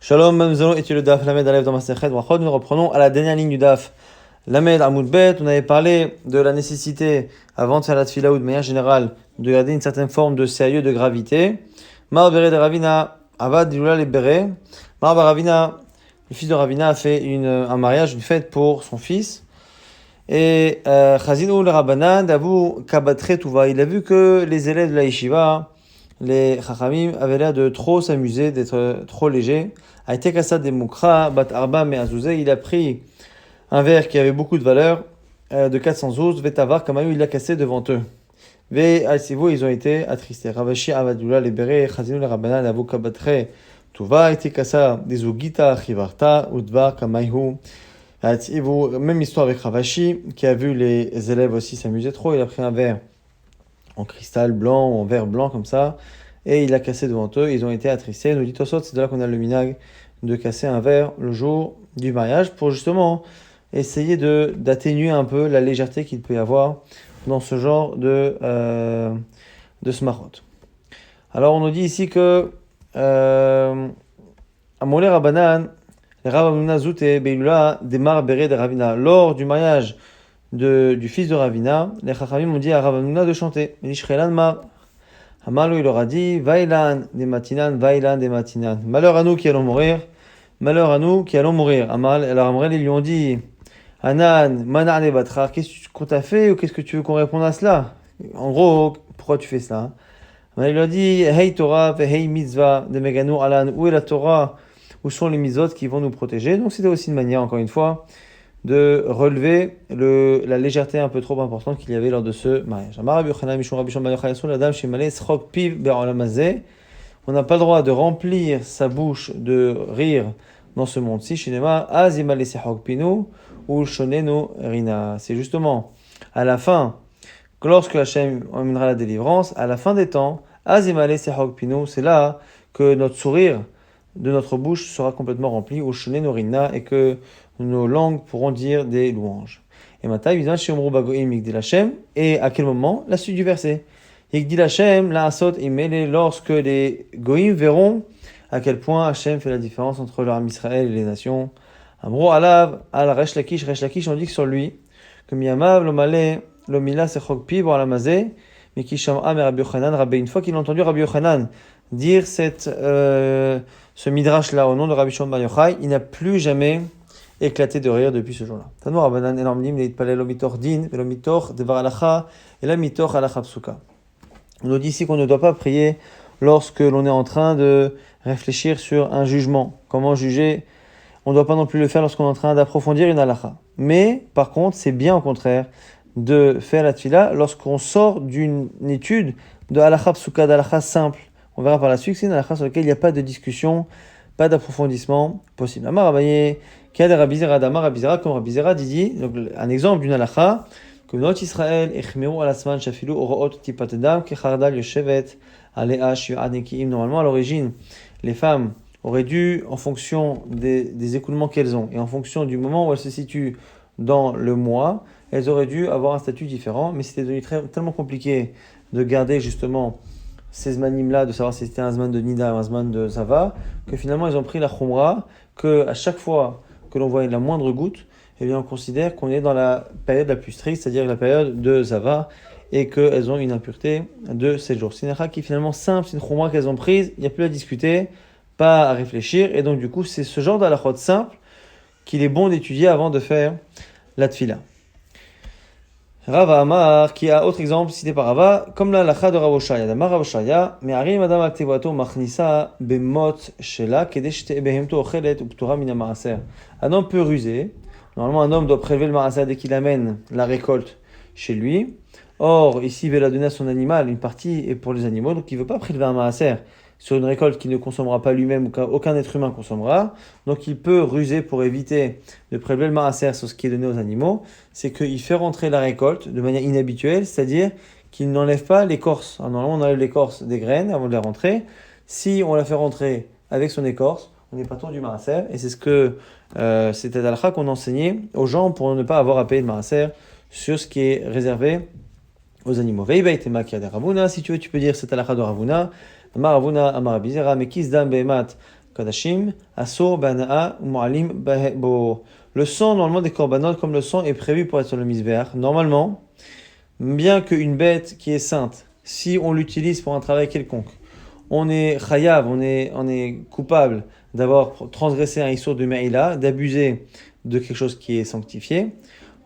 Shalom, nous allons étudier le Daf Lamed Alev dans Masechet Brachot. Nous reprenons à la dernière ligne du Daf Lamed Amoud Bet. On avait parlé de la nécessité, avant de faire la tefila ou de manière générale, de garder une certaine forme de sérieux, de gravité. Mar Bere de Ravina, Avad Dilula le Bere. Mar Ravina, le fils de Ravina, a fait un mariage, une fête pour son fils. Et Chazinu le Rabbanan, Davu Kabatre Tuva, il a vu que les élèves de la yeshiva, les Chachamim, avaient l'air de trop s'amuser, d'être trop légers. Aïté Kassa de Mukra, Bat Arba Meazouze, il a pris un verre qui avait beaucoup de valeur, de 400 zouz, Vetavar Kamayu, il l'a cassé devant eux. Ve Alsivo, ils ont été attristés. Ravashi Avadula, les Bere, Chazinu le Rabbanan, Davu Kabatre Tuva, Aïté Kassa de Zugita, Chivarta, Udvar Kamayu. Même histoire avec Ravashi, qui a vu les élèves aussi s'amuser trop. Il a pris un verre en cristal blanc ou en verre blanc comme ça, et il l'a cassé devant eux. Ils ont été attristés. Nous dit Tosot, c'est de là qu'on a le minag de casser un verre le jour du mariage pour justement essayer d'atténuer un peu la légèreté qu'il peut y avoir dans ce genre de smarot. Alors on nous dit ici que Amolé Rabbanan, lors du mariage du fils de Ravina, les Chachamim ont dit à Rav Hamnouna de chanter. Hamalo, il leur a dit Vailan de matinan, Vailan de matinan. Malheur à nous qui allons mourir, malheur à nous qui allons mourir. Alors Amrel, ils lui ont dit Hanan, Manane Batra, qu'est-ce qu'on t'a fait ou qu'est-ce que tu veux qu'on réponde à cela? En gros, pourquoi tu fais ça? Il lui a dit Hey Torah, Hey Mitzvah, de Meganu Alan, où est la Torah? Où sont les mitzvot qui vont nous protéger? Donc c'était aussi une manière, encore une fois, de relever la légèreté un peu trop importante qu'il y avait lors de ce mariage. On n'a pas le droit de remplir sa bouche de rire dans ce monde-ci. C'est justement à la fin, lorsque Hachem emmènera la délivrance, à la fin des temps, c'est là que notre sourire de notre bouche sera complètement rempli, et que nos langues pourront dire des louanges. Et maintenant, et à quel moment? La suite du verset. Lorsque les goïm verront à quel point Hachem fait la différence entre leur Israël et les nations. Amro alav al resh lakish, on dit que sur lui, que miyamav lomale lomila sechok pi bo alamazé, mais qui sham'a me Rabbi Yochanan Rabbi. Une fois qu'il a entendu Rabbi Yochanan dire ce midrash-là au nom de Rabbi Shimon Bar Yochai, il n'a plus jamais éclaté de rire depuis ce jour-là. Tanu Rabbanan elam lim leitpalel lo mitor din velo mitor devar halacha ela mitor halacha psuka. On nous dit ici qu'on ne doit pas prier lorsque l'on est en train de réfléchir sur un jugement. Comment juger? On ne doit pas non plus le faire lorsqu'on est en train d'approfondir une halacha. Mais, par contre, c'est bien au contraire de faire la tefila lorsqu'on sort d'une étude de halacha psuka, d'halacha simple. On verra par la suite que c'est une halakha sur laquelle il n'y a pas de discussion, pas d'approfondissement possible. Amar Abaye, Kiad Rabbi Zera, Damar Rabbi Zera, comme Rabbi Zera dit, donc un exemple d'une halakha, que Not Israël, Echmeru alasman, Shafilu, Oroot, Tipatedam, Kechardal, Yoshevet, Aleash, Yoanekiim. Normalement, à l'origine, les femmes auraient dû, en fonction des écoulements qu'elles ont, et en fonction du moment où elles se situent dans le mois, elles auraient dû avoir un statut différent, mais c'était devenu tellement compliqué de garder justement ces zmanim-là, de savoir si c'était un zman de Nida ou un zman de Zava, que finalement ils ont pris la khumra, que à chaque fois que l'on voit la moindre goutte, eh bien on considère qu'on est dans la période la plus stricte, c'est-à-dire la période de Zava, et qu'elles ont une impureté de 7 jours. C'est une halakha qui est finalement simple, c'est une khumra qu'elles ont prise, il n'y a plus à discuter, pas à réfléchir, et donc du coup c'est ce genre d'halakhot simple qu'il est bon d'étudier avant de faire la tfila. Rava Amar, qui a autre exemple cité par Rava, comme la lacha de Rav Oshaya. Damar Rav Oshaya, me'arim adam aktevato machnisa bemot shela kedesh behemto ochelet uptora min ha'maaser. Un homme peut ruser. Normalement, un homme doit prélever le maaser dès qu'il amène la récolte chez lui. Or, ici, il veut la donner à son animal. Une partie est pour les animaux, donc il ne veut pas prélever un maaser sur une récolte qu'il ne consommera pas lui-même ou qu'aucun être humain consommera. Donc il peut ruser pour éviter de prélever le maaser sur ce qui est donné aux animaux. C'est qu'il fait rentrer la récolte de manière inhabituelle, c'est-à-dire qu'il n'enlève pas l'écorce. Alors, normalement, on enlève l'écorce des graines avant de les rentrer. Si on la fait rentrer avec son écorce, on n'est pas trop du maaser. Et c'est ce que c'était d'Alcha qu'on enseignait aux gens pour ne pas avoir à payer le maaser sur ce qui est réservé aux animaux. Si tu veux, tu peux dire c'est Alcha de Ravuna. Amar Ravuna, Amar Abizera, Mekis Dam Behemat, Kadashim, Asur, Banaa, Mu'alim, Bo. Le sang, normalement, des korbanot, comme le sang, est prévu pour être sur le misbéach. Normalement, bien qu'une bête qui est sainte, si on l'utilise pour un travail quelconque, on est chayav, on est coupable d'avoir transgressé un issour de Me'ila, d'abuser de quelque chose qui est sanctifié.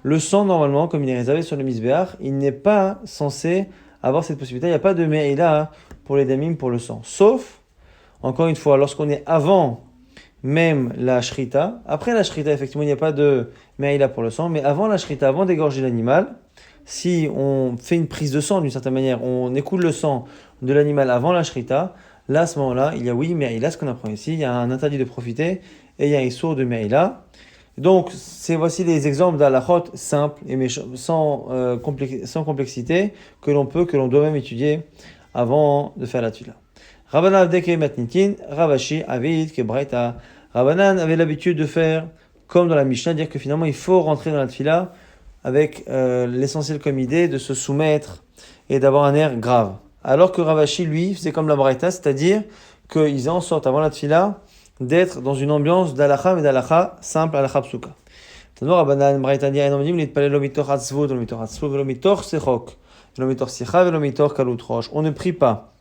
Le sang, normalement, comme il est réservé sur le misbéach, il n'est pas censé avoir cette possibilité. Il n'y a pas de Me'ila pour les damim pour le sang. Sauf, encore une fois, lorsqu'on est avant même la shrita. Après la shrita, effectivement, il n'y a pas de Me'ila pour le sang, mais avant la shrita, avant d'égorger l'animal, si on fait une prise de sang d'une certaine manière, on écoule le sang de l'animal avant la shrita, là, à ce moment-là, il y a oui, Me'ila, ce qu'on apprend ici, il y a un interdit de profiter et il y a un issour de Me'ila. Donc, voici les exemples d'halachot simples et sans complexité que l'on doit même étudier avant de faire la tefila. Rabbanan Avdeke Matnitin, Ravashi, Avid, Kebraita. Rabbanan avait l'habitude de faire comme dans la Mishnah, dire que finalement il faut rentrer dans la tefila avec l'essentiel comme idée de se soumettre et d'avoir un air grave. Alors que Ravashi, lui, faisait comme la Braïta, c'est-à-dire qu'ils faisaient en sorte, avant la tefila, d'être dans une ambiance d'alacha, mais d'alacha simple, alacha psuka. Tano Rabbanan Braïta dit Ainonim l'itpalel lo mitor hatzvut, lo mitor hatzvut, lo mitor sechok, lo mitor sicha, lo mitor kalut rosh. On ne prie pas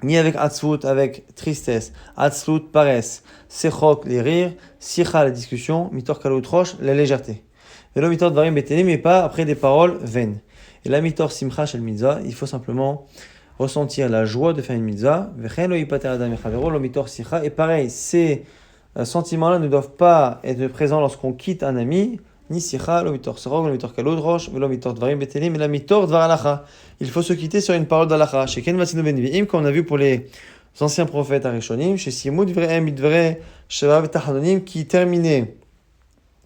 ni avec hatzvut, avec tristesse, hatzvut, paresse, sechok, les rires, sicha, la discussion, mitor kalut rosh, la légèreté. Et lo mitor dvarim betenim, mais pas après des paroles vaines. Et la mitor simcha shel mitzvah, il faut simplement ressentir la joie de faire une mitzvah. Et pareil, ces sentiments-là ne doivent pas être présents lorsqu'on quitte un ami. Ni sicha, lo mitor serog, lo mitor kalod rosh, lo mitor dvarim betelim, mais la mitor dvar alacha. Il faut se quitter sur une parole d'alacha. Chez Ken Vatsino Ben Viim, comme on a vu pour les anciens prophètes arishonim, chez Simud Vrehem Idvre Shavav Tahanonim, qui terminaient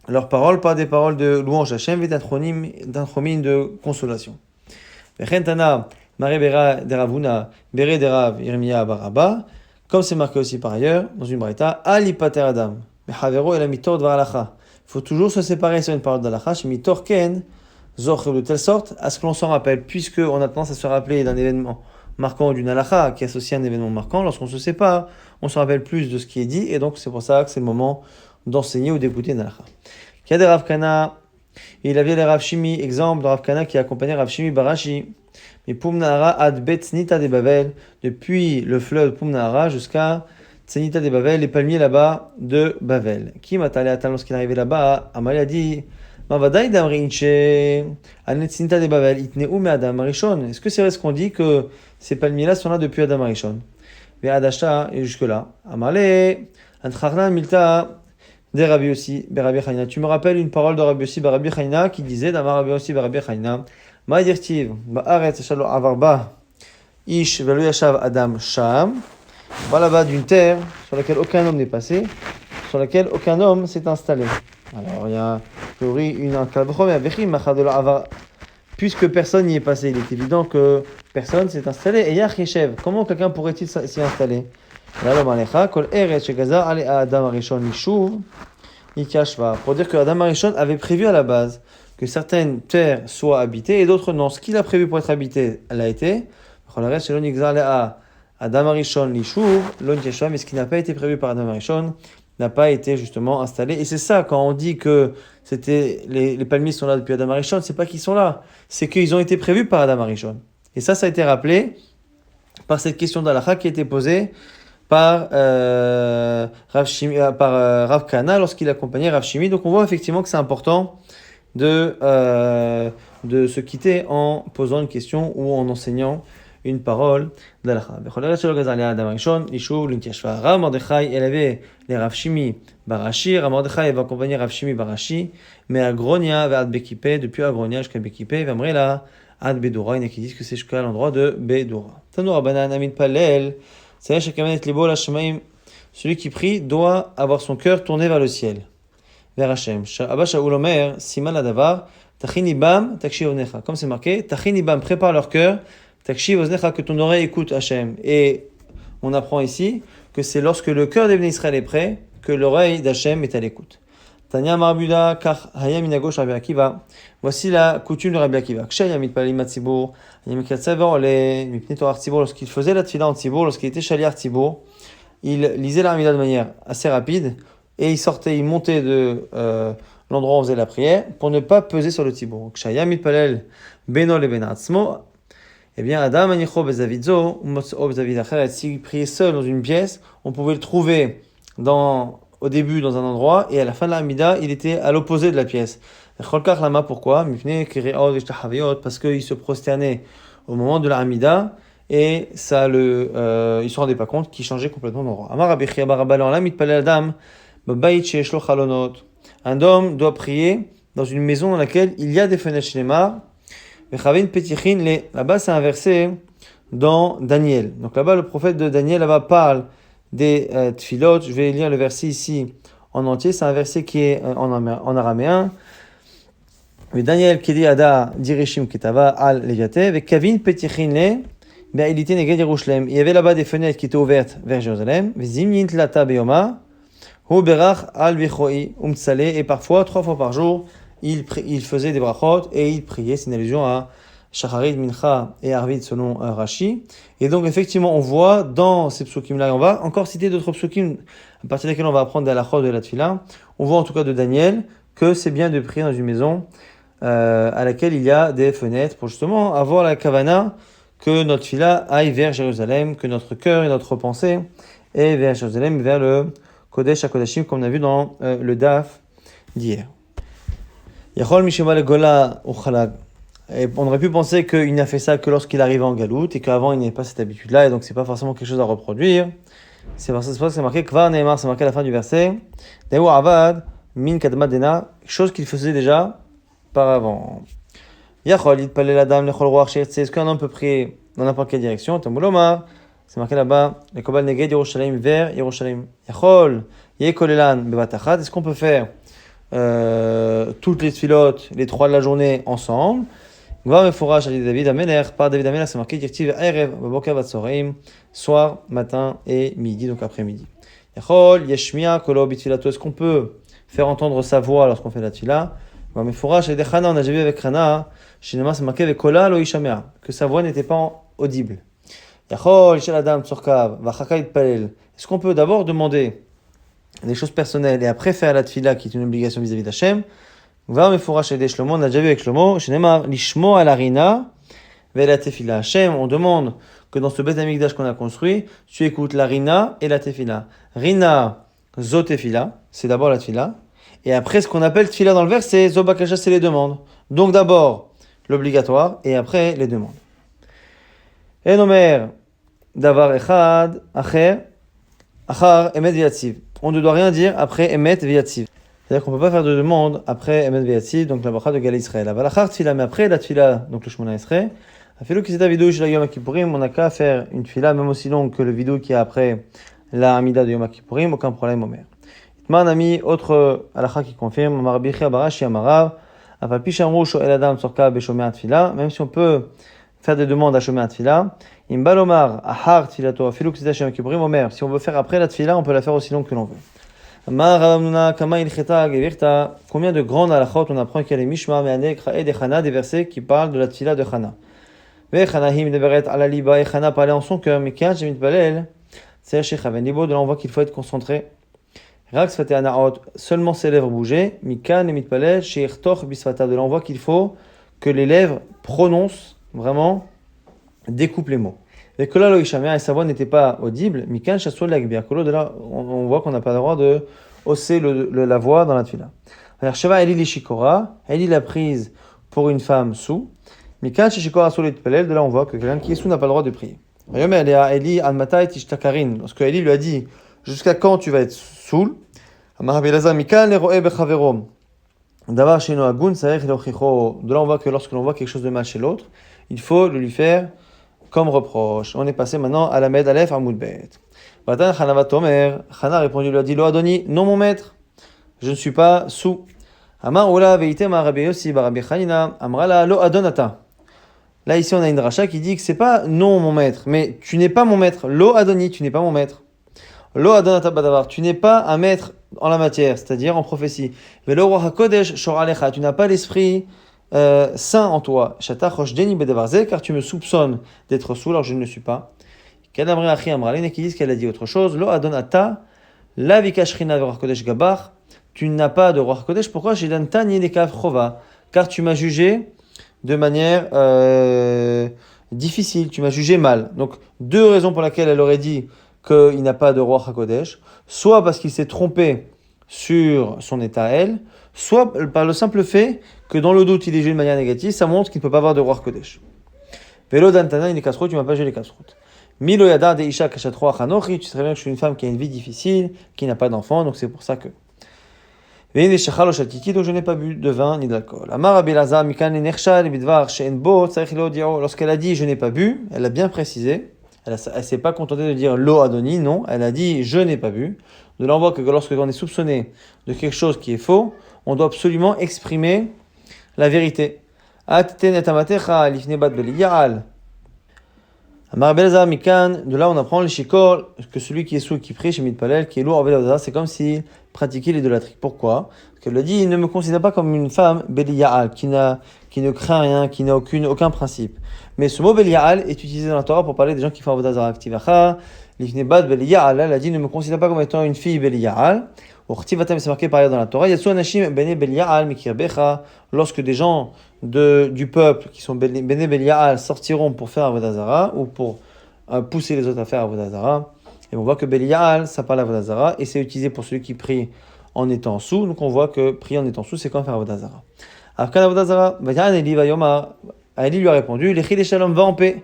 leurs paroles par des paroles de louange Hashem et d'un chromin de consolation. Vechentana Maré Bera Deravuna, Bere Derav, Irmia Baraba, comme c'est marqué aussi par ailleurs, dans une braïta, Ali Pater Adam, Mehavero et la Mitor Dvar Alacha. Il faut toujours se séparer sur une parole d'Alacha, chez Mitor Ken, Zoch, de telle sorte à ce que l'on s'en rappelle, puisqu'on a tendance à se rappeler d'un événement marquant ou d'une Alacha qui associe un événement marquant, lorsqu'on se sépare, on se rappelle plus de ce qui est dit, et donc c'est pour ça que c'est le moment d'enseigner ou d'écouter une Alacha. Kade Rav Kana, il avait les Rav Shimi, exemple de Rav Kana qui accompagnait Rav Shimi Barashi. Mais Pumnahara ad bet Tznita de Bavel, depuis le fleuve Pumnahara jusqu'à Tznita de Bavel, les palmiers là-bas de Bavel. Qui m'a allé attendre lorsqu'il est arrivé là-bas? Amalia dit Mavadai damrinche, an Tznita de Bavel, itneu me Adam Arishon. Est-ce que c'est vrai ce qu'on dit que ces palmiers-là sont là depuis Adam Arishon? Mais Adasha, et jusque-là. Amale, Antcharnan Milta. Des Rabbi aussi, Berabi Chaina. Tu me rappelles une parole de Rabbi aussi, Berabi Chaina, qui disait d'Amar Rabbi aussi, Berabi Chaina. Ma dirtiv, Ba'aretz Shalo Avarba, Ish Velu Yashav Adam Sham. Va là-bas d'une terre sur laquelle aucun homme n'est passé, sur laquelle aucun homme s'est installé. Alors il y a a priori une puisque personne n'y est passé, il est évident que personne s'est installé. Et Yachishev, comment quelqu'un pourrait-il s'y installer? Pour dire que Adam Arishon avait prévu à la base que certaines terres soient habitées et d'autres non. Ce qu'il a prévu pour être habité l'a été. Mais ce qui n'a pas été prévu par Adam Arishon n'a pas été justement installé. Et c'est ça, quand on dit que les palmiers sont là depuis Adam Arishon, c'est pas qu'ils sont là, c'est qu'ils ont été prévus par Adam Arishon. Et ça a été rappelé par cette question d'Alacha qui a été posée par Rav Kana lorsqu'il accompagnait Rav Shimi. Donc on voit effectivement que c'est important de se quitter en posant une question ou en enseignant une parole d'Alacha. Rav Mordechai élevait les Rav Shimi Barashi. Rav Mordechai avait accompagné Rav Shimi Barashi, mais à Gronia vers Ad Bekipé, depuis Agronia jusqu'à Bekipé, Vamrela Ad Bedora. Il y en a qui disent que c'est jusqu'à l'endroit de Bedora. Tanu Rabbanan Amin Palel. Celui qui prie doit avoir son cœur tourné vers le ciel, vers Hachem. Abba Shaul Omer, Siman Ladavar, Tachini Bam, Takshiv Oznecha. Comme c'est marqué, Tachini Bam, prépare leur cœur, Takshiv Oznecha, que ton oreille écoute Hachem. Et on apprend ici que c'est lorsque le cœur des Bnei Israël est prêt que l'oreille d'Hachem est à l'écoute. Tanya Marbuda, Kach Hayam Inagosh Rabbi Akiva. Voici la coutume de Rabbi Akiva. Kshayamit Palim Atzibour, Yamikatsaver, les Mipnetoar Tzibour, lorsqu'il faisait la tfila en Tzibour, lorsqu'il était chaliar Tzibour, il lisait la Hamida de manière assez rapide et il montait de l'endroit où on faisait la prière pour ne pas peser sur le tibour. Kshaya mitpalel beno leben atzmo, eh bien, Adam anicho bezavidzo, motzo bezavid acheret, s'il priait seul dans une pièce, on pouvait le trouver au début dans un endroit, et à la fin de la Hamida, il était à l'opposé de la pièce. Cholkach lama, pourquoi? Parce qu'il se prosternait au moment de la Hamida, et il se rendait pas compte qu'il changeait complètement d'endroit. Amar Rabbi Chia bar Abba lo alam mitpalel Adam b'bayit sheyesh lo chalonot. Un homme doit prier dans une maison dans laquelle il y a des fenêtres shneimar. Là-bas, c'est un verset dans Daniel. Donc là-bas, le prophète de Daniel là-bas parle des tfilot. Je vais lire le verset ici en entier. C'est un verset qui est en araméen. Mais Daniel qui dit Ada dirishim ketava al leviate avec Kavin petichin le be'ilité neged Yerushalem. Il y avait là-bas des fenêtres qui étaient ouvertes vers Jérusalem. V'zimnin tlata beyoma hu berach al bichoi umtsale, et parfois 3 fois par jour il faisait des brachot et il priait. C'est une allusion à Shacharit, Mincha et Arvid selon Rashi. Et donc effectivement on voit dans ces psukim-là, et on va encore citer d'autres psukim à partir desquels on va apprendre des halachot de la tefila. On voit en tout cas de Daniel que c'est bien de prier dans une maison à laquelle il y a des fenêtres pour justement avoir la kavana que notre tefila aille vers Jérusalem, que notre cœur et notre pensée aient vers Jérusalem, vers le Kodesh HaKodashim, comme on a vu dans le Daf d'hier. Yachol Mishema le Gola ou Chalag. On aurait pu penser qu'il n'a fait ça que lorsqu'il arrivait en galoute et qu'avant il n'avait pas cette habitude-là, et donc c'est pas forcément quelque chose à reproduire. C'est pour ça que c'est marqué Kvar Neymar, c'est marqué à la fin du verset. Dehu Avad Min Kadma Dena, chose qu'il faisait déjà par avant. Yachol Yitpalel Adam Lechol Ruach Sheirtze. Est-ce qu'un homme peut prier dans n'importe quelle direction? Tamboulomar, c'est marqué là-bas. Le Kobal Neged Yerushalayim vers Yerushalayim. Yachol Yekolelan Bebatachat. Est-ce qu'on peut faire toutes les tfilotes, les 3 de la journée ensemble? Gvar meforash ali David Amelech, par David Amelech, c'est marqué dirtiv erev baboker vatzoreim, soir, matin et midi, donc après-midi. Yachol yeshmia kolo bitfilato. Est-ce qu'on peut faire entendre sa voix lorsqu'on fait la tfila? Gvar meforash ali Chana, on a déjà vu avec Chana, shinema c'est marqué avec kola lo ishamea, que sa voix n'était pas audible. Yachol shel adam tzorkav vachaka yitpalel. Est-ce qu'on peut d'abord demander des choses personnelles et après faire la tfila qui est une obligation vis-à-vis d'Hachem? Va me fourra chez des Shlomo, on a déjà vu avec Shlomo, chez Neymar, l'ishmo à la rina, vers la tefila. Hachem, on demande que dans ce Beth Amikdash qu'on a construit, tu écoutes la rina et la tefila. Rina, zo tefila, c'est d'abord la tefila, et après ce qu'on appelle tefila dans le vers, c'est zo bakasha, c'est les demandes. Donc d'abord l'obligatoire et après les demandes. En omer, davar echad, acher, achar, emet viatziv. On ne doit rien dire après emet viatziv. C'est-à-dire qu'on ne peut pas faire de demande après Emet Veyatziv, donc la bracha de Galé Israël. Avalachar tfila, mais après la tfila, donc le Shemona Esrei, afilo qui c'est la vidéo chez la Yom Kippourim, on n'a qu'à faire une tfila, même aussi longue que le vidéo qui est après la Hamida de Yom Kippourim, aucun problème, Omer. Itman ami, autre halakha qui confirme, Amar Rabbi Chia Barashi Amarav, Afalpi Shamru Shoel Adam Tzorka Beshomea Tfila, même si on peut faire des demandes à Shomea Tfila, Imbal Omar, Ahar Tfilato, afilo qui c'est la Yom Kippourim, Omer, si on veut faire après la tfila, on peut la faire aussi longue que l'on veut. Combien de grandes halachot on apprend qu'il y a les Mishma, Me'anek, Ra'ed et Chana, des versets qui parlent de la tfila de Chana. Ve'chanahim deveret ala liba, et Chana parlait en son cœur, mais Kian Shemit Balel, c'est chez Chaven Libo, de là on voit qu'il faut être concentré. Rax Fateh Anaot, seulement ses lèvres bougeaient, Mikan et Mitpalel, chez Irtoch Bisfata, de là on voit qu'il faut que les lèvres prononcent, vraiment, découpent les mots. Et que là, et sa voix n'était pas audible, Mikan Shasol Lagbia. De là, on voit qu'on n'a pas le droit de hausser la voix dans la tfila. Alors, Sheva Eli Lishikora, Eli l'a prise pour une femme sous. Mikan Shishikora Solit Pelel, de là, on voit que quelqu'un qui est sous n'a pas le droit de prier. Eli Almata et Tishtakarin, lorsque Eli lui a dit, jusqu'à quand tu vas être saoul? Amarabilaza Mikan Leroe Bechaverom. D'avoir chez Noagun, Saech Lochicho. De là, on voit que lorsque l'on voit quelque chose de mal chez l'autre, il faut le lui faire comme reproche. On est passé maintenant à la Med Aleph Amoud Bet. Vatan Chana Tomer, Chana a répondu, lui a dit, Lo Adoni, non mon maître, je ne suis pas sous. Amar Ola Veitem Rabbi Yossi Rabbi Chanina, Amrala Lo Adonata. Là ici on a une dracha qui dit que c'est pas non mon maître, mais tu n'es pas mon maître. Lo Adoni, tu n'es pas mon maître. Lo Adonata Badavar, tu n'es pas un maître en la matière, c'est-à-dire en prophétie. Velo Ruach HaKodesh Shor Alecha, tu n'as pas l'esprit saint en toi, car tu me soupçonnes d'être saoul, alors je ne le suis pas. Kadamre Achi Amralin, qui disent qu'elle a dit autre chose. Lo Adon Ata, la Vikashrina Ruach Kodesh Gabar. Tu n'as pas de Ruach Kodesh. Pourquoi? J'ai dan Tani Dekav Chova. Car tu m'as jugé de manière difficile, tu m'as jugé mal. Donc, deux raisons pour lesquelles elle aurait dit qu'il n'a pas de Ruach HaKodesh, soit parce qu'il s'est trompé sur son état à elle, soit par le simple fait que dans le doute il est jugé de manière négative, ça montre qu'il ne peut pas avoir de Ruach HaKodesh. Velo dantana il kasrot, tu m'as pas jugé les kasrot. Milo yadar de isha kashat ruach hanochi, tu sais bien que je suis une femme qui a une vie difficile, qui n'a pas d'enfant, donc c'est pour ça que. Donc je n'ai pas bu de vin ni d'alcool. Lorsqu'elle a dit je n'ai pas bu, elle a bien précisé. Elle ne s'est pas contentée de dire lo adoni, non. Elle a dit je n'ai pas bu. De là on voit que lorsque on est soupçonné de quelque chose qui est faux, on doit absolument exprimer la vérité. De là, on apprend le shikor, que celui qui est sourd et qui prie chez Mitpalel, qui est lourd, c'est comme s'il pratiquait l'idolâtrie. Pourquoi? Parce qu'elle a dit, il ne me considère pas comme une femme Beliya'al, qui ne craint rien, qui n'a aucun principe. Mais ce mot Beliya'al est utilisé dans la Torah pour parler des gens qui font Avodah Zarah Aktivacha, l'ifnebad Beliya'al, elle a dit, ne me considère pas comme étant une fille Beliya'al. C'est marqué par ailleurs dans la Torah, Yatsu Anashim Bene Beliya'al Mikirbecha, lorsque des gens du peuple qui sont Bene Beliya'al sortiront pour faire Avodah Zarah ou pour pousser les autres à faire Avodah Zarah. Et on voit que Beliya'al, ça parle Avodah Zarah et c'est utilisé pour celui qui prie en étant sous. Donc on voit que prier en étant sous, c'est quand faire Avodah Zarah. Alors quand Avodah Zarah, Eli lui a répondu, L'echid Shalom, va en paix.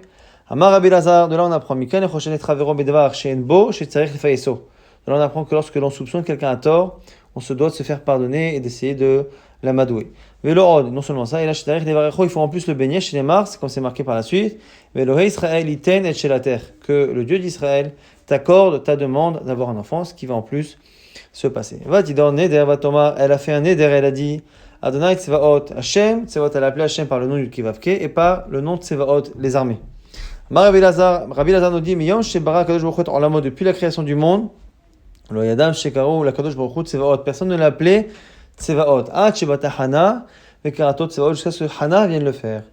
Amar Rabbi Lazar, de là on apprend Mikan et Choshen et Travero Bedevar Shein Bo, Chez Tzarech Lefayeso. De là on apprend que lorsque l'on soupçonne quelqu'un à tort, on se doit de se faire pardonner et d'essayer de l'amadouer. Velo'od, non seulement ça, et là chez Tzarech Levarecho, il faut en plus le bénir chez les Mars, comme c'est marqué par la suite. Velohe Israël iten et chez la terre, que le Dieu d'Israël t'accorde ta demande d'avoir un enfant, ce qui va en plus se passer. Va Tidor Neder, va Thomas, elle a fait un Neder, elle a dit Adonai Tsevaot Hashem, Tsevaot elle a appelé Hashem par le nom du Kivavke et par le nom de Tsevaot, les armées. Rabbi Lazar nous dit Miyom Shebara Kadosh Baruch Hu Olamo, depuis la création du monde, Lo Yadam Shekaro la Kadosh Baruch Hu Tsevaot, personne ne l'a appelé Tsevaot. Ah Shebata Hana, Vekarato Tsevaot, jusqu'à ce que Hana vienne le faire.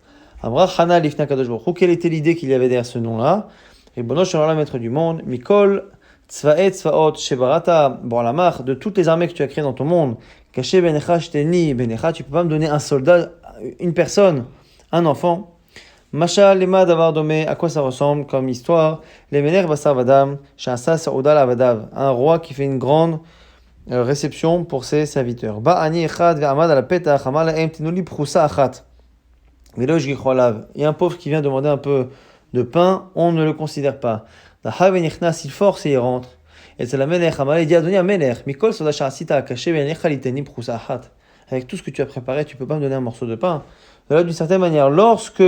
Amra Hana Lifna Kadosh Baruch Hu, quelle était l'idée qu'il y avait derrière ce nom-là? Ribono Shalom, maître du monde, Mikol Tzvaet Tzvaot Shebarata Borlamach, de toutes les armées que tu as créées dans ton monde, Caché Benecha Shteni Benecha, tu peux pas me donner un soldat, une personne, un enfant. Masha Lema Davar Domé, à quoi ça ressemble comme histoire? Les Mener Basar Vadam, Shasa Saoudal Avadav, un roi qui fait une grande réception pour ses serviteurs. Ba'ani Echad Ve'amad al Petach, Amal Laem Tinuli Prousa Achat. Velosh Gicholav, il y a un pauvre qui vient demander un peu de pain, on ne le considère pas. Dahav Nichnas, il force et il rentre. Et c'est la Melech, Amal, il dit Adonia Melech, Mikol Sodacha Asita, Caché Benecha Liteni Prousa Achat. Avec tout ce que tu as préparé, tu peux pas me donner un morceau de pain. De là, d'une certaine manière, lorsque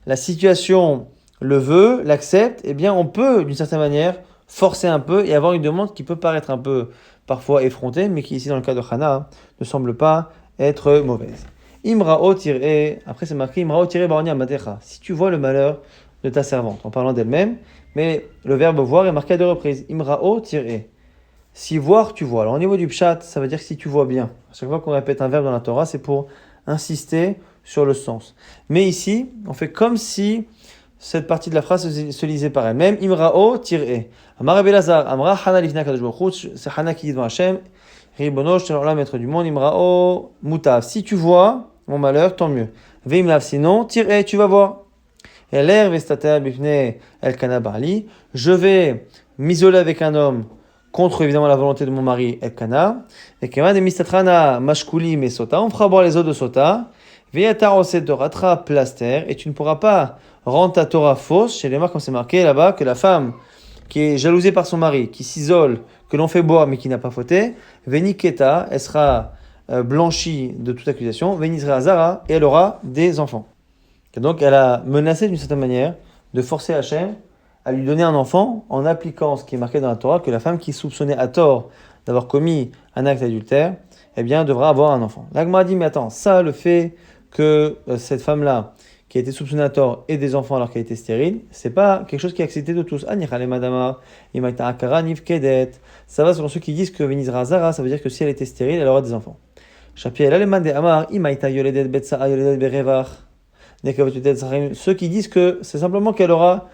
la situation le veut, l'accepte, eh bien, on peut, d'une certaine manière, forcer un peu et avoir une demande qui peut paraître un peu, parfois effrontée, mais qui, ici, dans le cas de Hana, ne semble pas être mauvaise. Imrao tiré, après c'est marqué Imrao tiré baroni amatecha. Si tu vois le malheur de ta servante, en parlant d'elle-même, mais le verbe voir est marqué à deux reprises. Imrao tiré. Si voir, tu vois. Alors, au niveau du pshat, ça veut dire que si tu vois bien. À chaque fois qu'on répète un verbe dans la Torah, c'est pour insister sur le sens. Mais ici, on fait comme si cette partie de la phrase se lisait par elle-même. Imrao tiré. Amar Rabbi Lazar, Amra Hana Lifna Kadosh Baruch Hu, c'est Hana qui dit devant Hashem, Ribono, Shalom, maître du monde, Imrao Mutav. Si tu vois mon malheur, tant mieux. Veimlav, sinon, tiré, tu vas voir. Eler Vestater Bifne Elkana Barli, je vais m'isoler avec un homme contre évidemment la volonté de mon mari Elkana. Et Kema de Mistatrana Mashkuli Mesota, on fera boire les eaux de Sota. Veyatar Oset de Ratra Plaster, et tu ne pourras pas rendre ta Torah fausse, chez les marques, comme c'est marqué là-bas, que la femme qui est jalousée par son mari, qui s'isole, que l'on fait boire mais qui n'a pas fauté, Veniketa, elle sera blanchie de toute accusation, Venizra Zara, et elle aura des enfants. Et donc elle a menacé d'une certaine manière de forcer Hachem à lui donner un enfant en appliquant ce qui est marqué dans la Torah, que la femme qui soupçonnait à tort d'avoir commis un acte adultère, eh bien devra avoir un enfant. L'Agma dit, mais attends, ça, le fait que cette femme-là, qui a été soupçonnée à tort, ait des enfants alors qu'elle était stérile, c'est pas quelque chose qui est accepté de tous. Ça va selon ceux qui disent que Venizra Zara, ça veut dire que si elle était stérile, elle aura des enfants. Ceux qui disent que c'est simplement qu'elle aura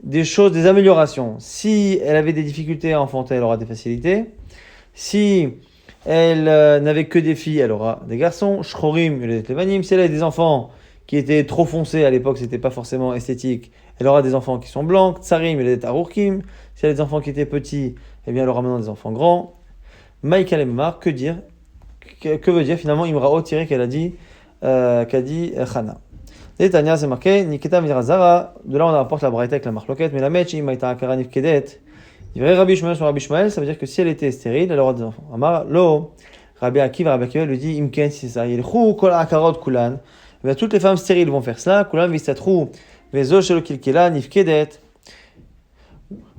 des choses, des améliorations. Si elle avait des difficultés à enfanter, elle aura des facilités. Si elle n'avait que des filles, elle aura des garçons. Shchorim, levanim. Si elle a des enfants qui étaient trop foncés à l'époque, c'était pas forcément esthétique, elle aura des enfants qui sont blancs. Tsarim, arurkim. Si elle a des enfants qui étaient petits, eh bien elle aura maintenant des enfants grands. Maïka Lemar, que dire? Que veut dire finalement Imrao tiré qu'a dit Chana? Et Tania, c'est marqué Niketa Midrazara. De là, on rapporte la braïta avec la marloquette, mais la mèche, Imaïta Akara Nifkedet. Il vrai Rabbi Shmuel sur Rabbi Shmuel, ça veut dire que si elle était stérile, elle aura des enfants. Amar, lo, Rabbi Akiva lui dit Imken, si c'est ça. Il chou kol akarot kulan. Eh bien, toutes les femmes stériles vont faire cela. Kulan visatrou, vezo shelo kilkela, nifkedet.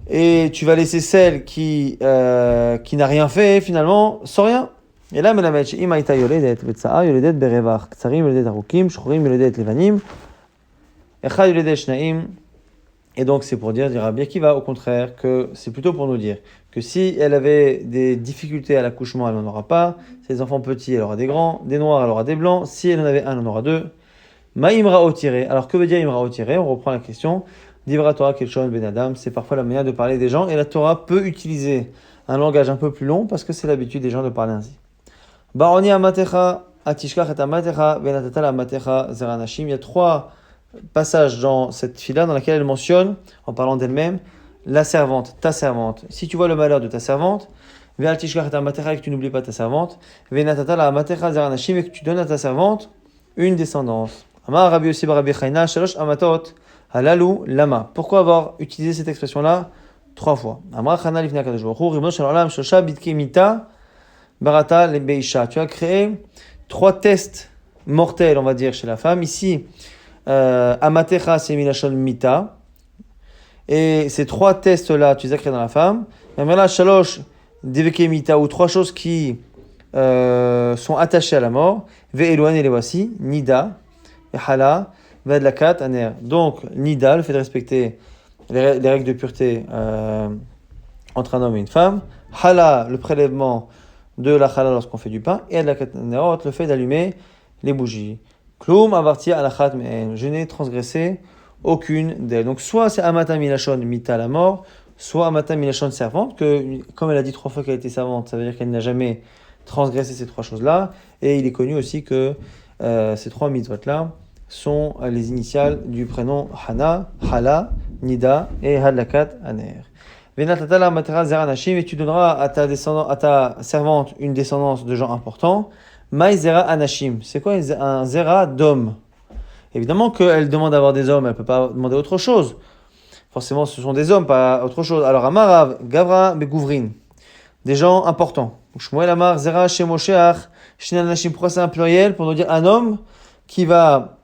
Et tu vas laisser celle qui n'a rien fait, finalement, sans rien. Et là, Melamed, Imaïta yoledet, Vetsaa yoledet berevach, Tsarim yoledet arukim, Shchorim yoledet levanim, Echad yoledet shnaim. Et donc, c'est pour dire Rabbi Akiva, au contraire, que c'est plutôt pour nous dire que si elle avait des difficultés à l'accouchement, elle n'en aura pas. Si les enfants petits, elle aura des grands. Des noirs, elle aura des blancs. Si elle en avait un, elle en aura deux. Ma imra'o tiré. Alors, que veut dire imra'o tiré? On reprend la question. Divra Torah Kelshon Ben Adam, c'est parfois la manière de parler des gens. Et la Torah peut utiliser un langage un peu plus long parce que c'est l'habitude des gens de parler ainsi. Baroni amatecha, atishkach et amatecha, venatatal amatecha, zeranashim. Il y a trois passage dans cette fille-là dans laquelle elle mentionne, en parlant d'elle-même, la servante, ta servante. Si tu vois le malheur de ta servante, que tu n'oublies pas ta servante, et que tu donnes à ta servante une descendance. Pourquoi avoir utilisé cette expression-là trois fois? Tu as créé trois tests mortels, on va dire, chez la femme. Ici, Amatecha, c'est Milachon Mita. Et ces trois tests-là, tu les as créés dans la femme. Et là, Shalosh, Deveke Mita, ou trois choses qui sont attachées à la mort. Ve Eloan, et les voici. Nida, Hala, Vedlakat, Aner. Donc, Nida, le fait de respecter les règles de pureté entre un homme et une femme. Hala, le prélèvement de la Hala lorsqu'on fait du pain. Et Vedlakat, Anerot, le fait d'allumer les bougies. Kloum avarti alachat me'en. Je n'ai transgressé aucune d'elles. Donc, soit c'est amata milachon mita la mort, soit amata milachon servante, que comme elle a dit trois fois qu'elle était servante, ça veut dire qu'elle n'a jamais transgressé ces trois choses-là. Et il est connu aussi que ces trois mitzvot-là sont les initiales du prénom Hana, Hala, Nida et Hadlakat Aner. Venatatala matera zeranashim, et tu donneras à ta servante une descendance de gens importants. Maï zera anashim. C'est quoi un zera d'homme? Évidemment qu'elle demande d'avoir des hommes, elle ne peut pas demander autre chose. Forcément, ce sont des hommes, pas autre chose. Alors, Amarav, Gavra, Begouvrin, des gens importants. Shmuel Amar, Zera, Shemosheach, Shinanashim. Pourquoi c'est un pluriel? Pour nous dire un homme qui va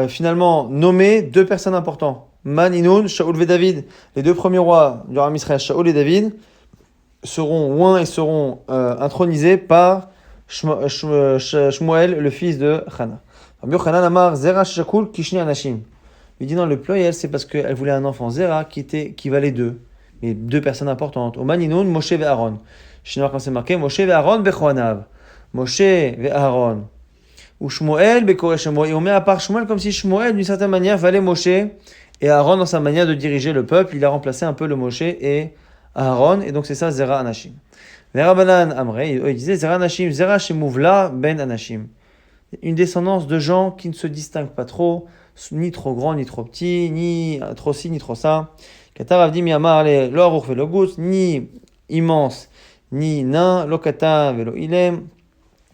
finalement nommer deux personnes importantes. Man, Inun, Shaoul et David. Les deux premiers rois du Ram Israël, Shaoul et David, seront oints et seront intronisés par Shmuel, le fils de Chana. Rabbi Yochanan Amar, Zera Shakul Kishni Anashim. Il dit non, le pluriel, c'est parce qu'elle voulait un enfant Zera qui valait deux, mais deux personnes importantes. Omaninoun, Moshe et Aaron. Chez nous, quand c'est marqué, Moshe et Aaron Bechoanav. Moshe et Aaron. Ou Shmuel Bekore Shmuel. Et on met à part Shmuel comme si Shmuel, d'une certaine manière, valait Moshe et Aaron dans sa manière de diriger le peuple. Il a remplacé un peu le Moshe et Aaron, et donc c'est ça Zera Anashim. Verabanan Amrei, il disait Zera Anashim, Zera Shemouvla Ben Anashim. Une descendance de gens qui ne se distinguent pas trop, ni trop grands, ni trop petits, ni trop ci, ni trop ça. Katar Avdi Miyamar, lo Aruch velo Gus, ni immense, ni nain, lo Kata velo Ilem,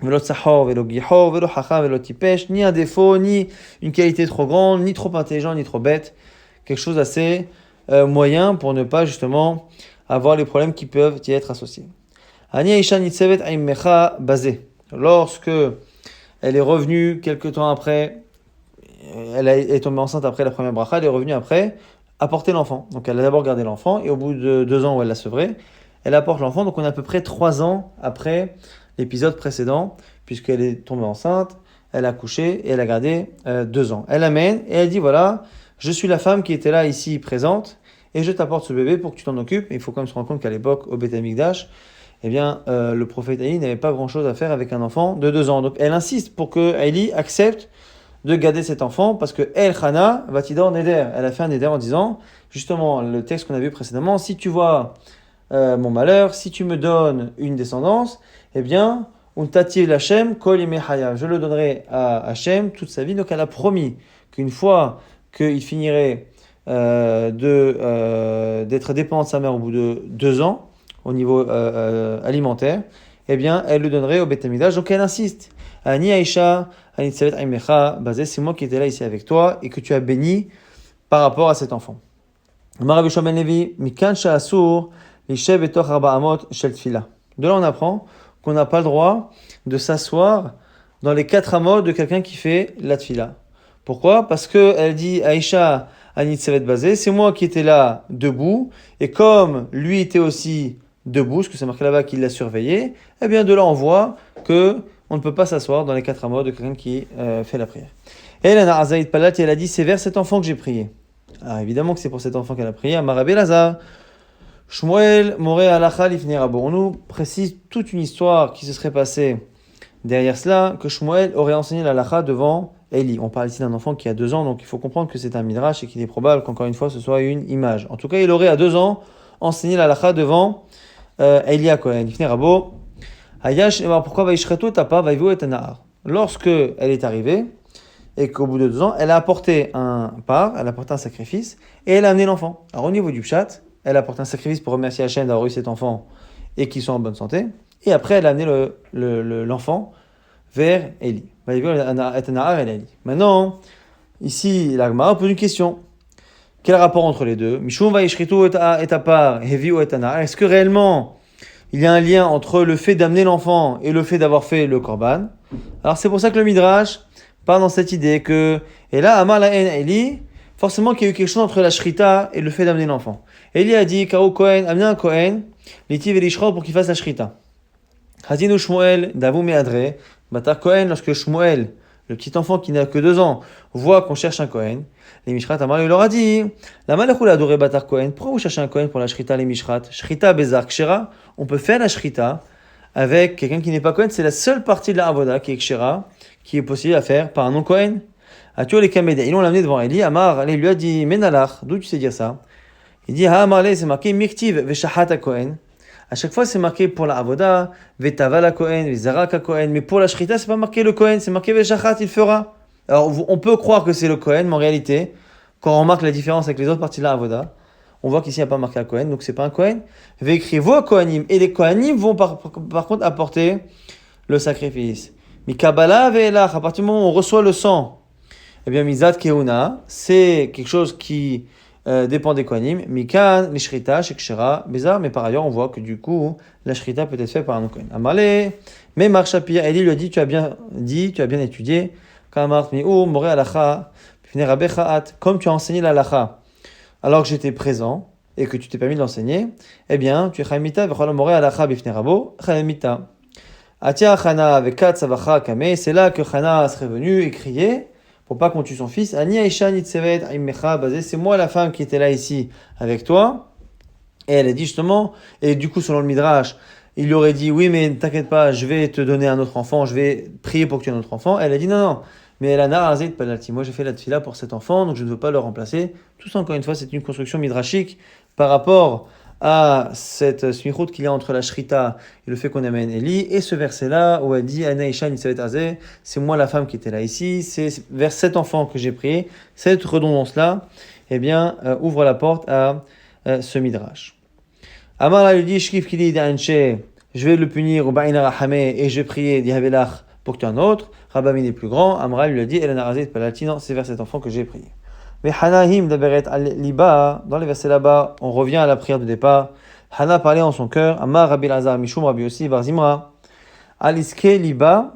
velo Tsahor velo Gihor, velo Hacha velo Tipesh, ni un défaut, ni une qualité trop grande, ni trop intelligent, ni trop bête. Quelque chose d'assez moyen pour ne pas justement avoir les problèmes qui peuvent y être associés. Ani Aisha Nitsevet Aimmecha Bazé. Lorsque elle est revenue quelques temps après, elle est tombée enceinte après la première bracha, elle est revenue après apporter l'enfant. Donc elle a d'abord gardé l'enfant, et au bout de 2 ans où elle l'a sevré, elle apporte l'enfant. Donc on est à peu près 3 ans après l'épisode précédent, puisqu'elle est tombée enceinte, elle a accouché et elle a gardé 2 ans. Elle l'amène et elle dit voilà, je suis la femme qui était là ici présente, et je t'apporte ce bébé pour que tu t'en occupes. Mais il faut quand même se rendre compte qu'à l'époque, au Beth Amikdash, eh bien, le prophète Eli n'avait pas grand-chose à faire avec un enfant de 2 ans. Donc elle insiste pour que Eli accepte de garder cet enfant parce que El Chana Vatidor Neder, elle a fait un Neder en disant, justement, le texte qu'on a vu précédemment, si tu vois mon malheur, si tu me donnes une descendance, eh bien, Untativ Lachem Kol Yemei Hayav, je le donnerai à Hachem toute sa vie. Donc elle a promis qu'une fois qu'il finirait d'être dépendant de sa mère au bout de 2 ans, au niveau alimentaire, eh bien, elle le donnerait au Beth Amikdash. Donc elle insiste. Ani Aisha, Ani Tsevet Aimecha, basé, c'est moi qui étais là ici avec toi et que tu as béni par rapport à cet enfant. Rabbi Shimon ben Levi, Mikan Sha'asur, Lishev Betoch Arba Amot Shel Tfila. De là, on apprend qu'on n'a pas le droit de s'asseoir dans les 4 amot de quelqu'un qui fait la Tfila. Pourquoi ? Parce qu'elle dit Aisha, Ani Tsevet basé, c'est moi qui étais là debout, et comme lui était aussi debout, parce que c'est marqué là-bas qu'il l'a surveillé, eh bien de là on voit que on ne peut pas s'asseoir dans les 4 amot de quelqu'un qui fait la prière. Et la Na'azaïd Palat, elle a dit c'est vers cet enfant que j'ai prié. Alors évidemment que c'est pour cet enfant qu'elle a prié. Amarabe Lazar, Shmuel Moré Alacha Lifnei Rabo. On nous précise toute une histoire qui se serait passée derrière cela, que Shmuel aurait enseigné l'Alacha devant Eli. On parle ici d'un enfant qui a 2 ans, donc il faut comprendre que c'est un midrash et qu'il est probable qu'encore une fois ce soit une image. En tout cas, il aurait à 2 ans enseigné l'Alacha devant Eli à Kohen. Lifnei Rabo. Ayash, pourquoi Vaishreto Tapa Vaivu et Anahar. Lorsque elle est arrivée, et qu'au bout de 2 ans, elle a apporté un sacrifice, et elle a amené l'enfant. Alors au niveau du pshat, elle a apporté un sacrifice pour remercier Hachem d'avoir eu cet enfant et qu'il soit en bonne santé, et après elle a amené l'enfant vers Eli. Maintenant, ici, la Gemara pose une question. Quel rapport entre les deux ? Mishum vayishritu et apar, heviu et anar. Est-ce que réellement il y a un lien entre le fait d'amener l'enfant et le fait d'avoir fait le korban ? Alors c'est pour ça que le Midrash part dans cette idée que, et là, Amar la en Eli, forcément qu'il y a eu quelque chose entre la shrita et le fait d'amener l'enfant. Eli a dit, Kao Kohen, amenez un Kohen, Litiv et Lishrol pour qu'il fasse la shrita. Hazinu Shmuel, Davou Meadre, Batar Kohen, lorsque Shmuel, le petit enfant qui n'a que 2 ans, voit qu'on cherche un Kohen, les Mishrat, Amar, il leur a dit, la malachou adoré Batar Kohen, pourquoi vous cherchez un Kohen pour la shrita, les Mishrat? Shrita Bezar Kshera, on peut faire la shrita avec quelqu'un qui n'est pas Kohen, c'est la seule partie de la avoda qui est Kshera, qui est possible à faire par un non-Kohen. Atu les Kamédé. Ils l'ont amené devant Eli. Amar, il lui a dit, Menalach, d'où tu sais dire ça? Il dit, Ha Amarle, c'est marqué Miktiv Veshahat Kohen. À chaque fois, c'est marqué pour la Avoda, Vetavala Kohen, Vezarak Kohen. Mais pour la Shrita, c'est pas marqué le Kohen, c'est marqué Veshahat, il fera. Alors, on peut croire que c'est le Kohen, mais en réalité, quand on remarque la différence avec les autres parties de la Avoda, on voit qu'ici, il n'y a pas marqué un Kohen, donc c'est pas un Kohen. Veikrivo à Kohanim. Et les Kohanim vont par contre apporter le sacrifice. Mikabala ve'elach, à partir du moment où on reçoit le sang, eh bien, Mizat Keuna, c'est quelque chose qui dépend des Kohanim. Mikan, l'Ishrita, Shekshera, Bézar, mais par ailleurs, on voit que du coup, la Shrita peut être faite par un Kohen. Amalé, mais Marshapir, Eli lui a dit, tu as bien étudié, Kamart mi'u, Moré alacha, comme tu as enseigné l'alacha, alors que j'étais présent, et que tu t'es permis de l'enseigner, eh bien, tu es Chaimita, Vechol Moré alacha, Bifne Rabo, Chaimita. Atia Chana avec Kat Savacha Kame, c'est là que Chana serait venue et crier pour pas qu'on tue son fils. Ani Aisha Nitsevet Aimecha basé, c'est moi la femme qui était là ici avec toi. Et elle a dit justement, et du coup selon le Midrash, il lui aurait dit oui mais t'inquiète pas, je vais te donner un autre enfant, je vais prier pour que tu aies un autre enfant. Elle a dit non, mais elle a narazit penalty. Moi j'ai fait la tfila pour cet enfant, donc je ne veux pas le remplacer. Tout ça encore une fois c'est une construction midrashique par rapport à cette smichout qu'il y a entre la shrita et le fait qu'on amène Eli, et ce verset-là où elle dit Anaïsha Nitsavet Azeh, c'est moi la femme qui était là ici, c'est vers cet enfant que j'ai prié. Cette redondance-là, eh bien, ouvre la porte à ce midrash. Amar lui dit Shkif Kili Da'anche, je vais le punir au Ba'ina Rahame et je vais prier Dihavelach pour que tu aies un autre. Rabami est plus grand. Amra lui a dit Elana Razet Palatino, c'est vers cet enfant que j'ai prié. Mais Hanahim daberet al-liba, dans les versets là-bas, on revient à la prière de départ. Hana parlait en son cœur, Amar Rabbi Lazar Mishum Rabbi Yossi Bar Zimra. Aliske liba,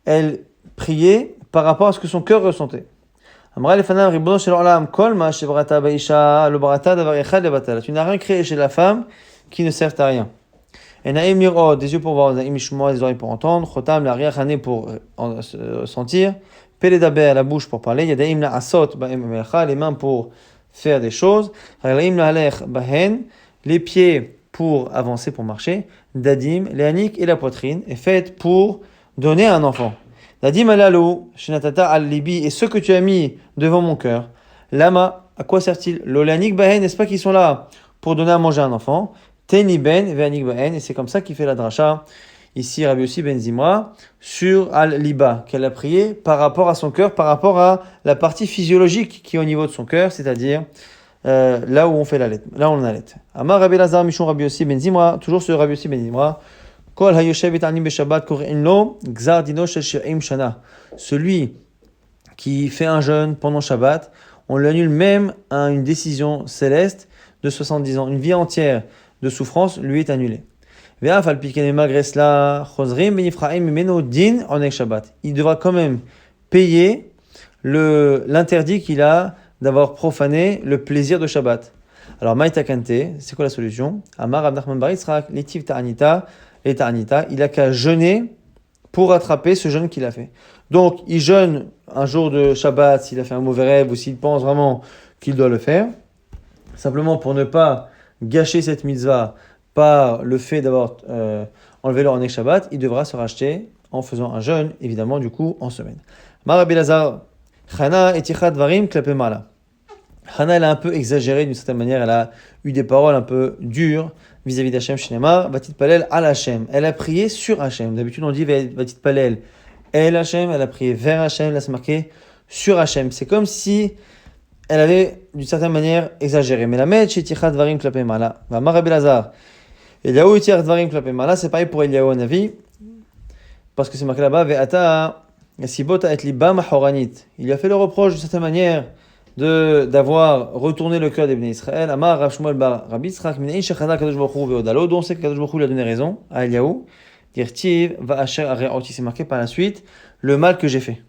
elle priait par rapport à ce que son cœur ressentait. Amra lefanam ribono shel olam kol ma shebrata baisha lo barata davar echad lebatal. Tu n'as rien créé chez la femme qui ne sert à rien. Enaim lirod, des yeux pour voir, Enaim mishmoa, des oreilles pour entendre, Chotam la riachane pour sentir. Pélédaber, la bouche pour parler, Yadaim la asot, les mains pour faire des choses, Ralaim la halech, les pieds pour avancer, pour marcher, Dadim, les haniks et la poitrine, est faite pour donner un enfant. Nadim alalo, shenatata al-libi, et ceux que tu as mis devant mon cœur. Lama, à quoi sert-il? L'olanik bahen, n'est-ce pas qu'ils sont là pour donner à manger à un enfant? Teni ben, ve'anik bahen, et c'est comme ça qu'il fait la dracha. Ici, Rabbi Yossi ben Zimra, sur al-liba, qu'elle a prié par rapport à son cœur, par rapport à la partie physiologique qui est au niveau de son cœur, c'est-à-dire là où on fait la lettre, là où on allait. Amar Rabbi Lazar Mishon Rabbi Yossi ben Zimra, toujours sur Rabbi Yossi ben Zimra. Kol hayoshev et anim beshabbat korein lo gzar dino shel shirim shana. Celui qui fait un jeûne pendant Shabbat, on lui annule même une décision céleste de 70 ans. Une vie entière de souffrance lui est annulée. Ve'af al pikene malgré cela, chozrim benifraim mimeno din onek Shabbat. Il devra quand même payer l'interdit qu'il a d'avoir profané le plaisir de Shabbat. Alors, Maïta Kante, c'est quoi la solution? Amar Rav Nachman bar Yitzchak, Letiv Ta'anita, et Ta'anita, il a qu'à jeûner pour rattraper ce jeûne qu'il a fait. Donc, il jeûne un jour de Shabbat s'il a fait un mauvais rêve ou s'il pense vraiment qu'il doit le faire, simplement pour ne pas gâcher cette mitzvah par le fait d'avoir enlevé le Onek Shabbat, il devra se racheter en faisant un jeûne, évidemment, du coup, en semaine. Mar Rabbi Lazar, Chana etichat varim klape mala. Hana, elle a un peu exagéré d'une certaine manière, elle a eu des paroles un peu dures vis-à-vis d'Hachem Shnema, Batit Palel al Hachem. Elle a prié sur Hachem. D'habitude, on dit Batit Palel el Hachem, elle a prié vers Hachem, là c'est marqué sur Hachem. C'est comme si elle avait d'une certaine manière exagéré. Mais la met Shetichat Varim Klape Mala, va Mar Rabbi Lazar. Eliyahu Etichat Varim Klape Mala, c'est pareil pour Eliyahu Navi, parce que c'est marqué là-bas, Ve'ata Sibota et Liba Mahoranit. Il lui a fait le reproche d'une certaine manière d'avoir retourné le cœur des Bnei Israël. Amar Rav Shmuel bar Rabbi Yitzchak Minei Shechana Kadosh Baruch Hu ve'odalo, dont c'est que Kadosh Baruch Hu lui a donné raison à Eliyahu. Dirtiv va asher areoti, c'est marqué par la suite le mal que j'ai fait.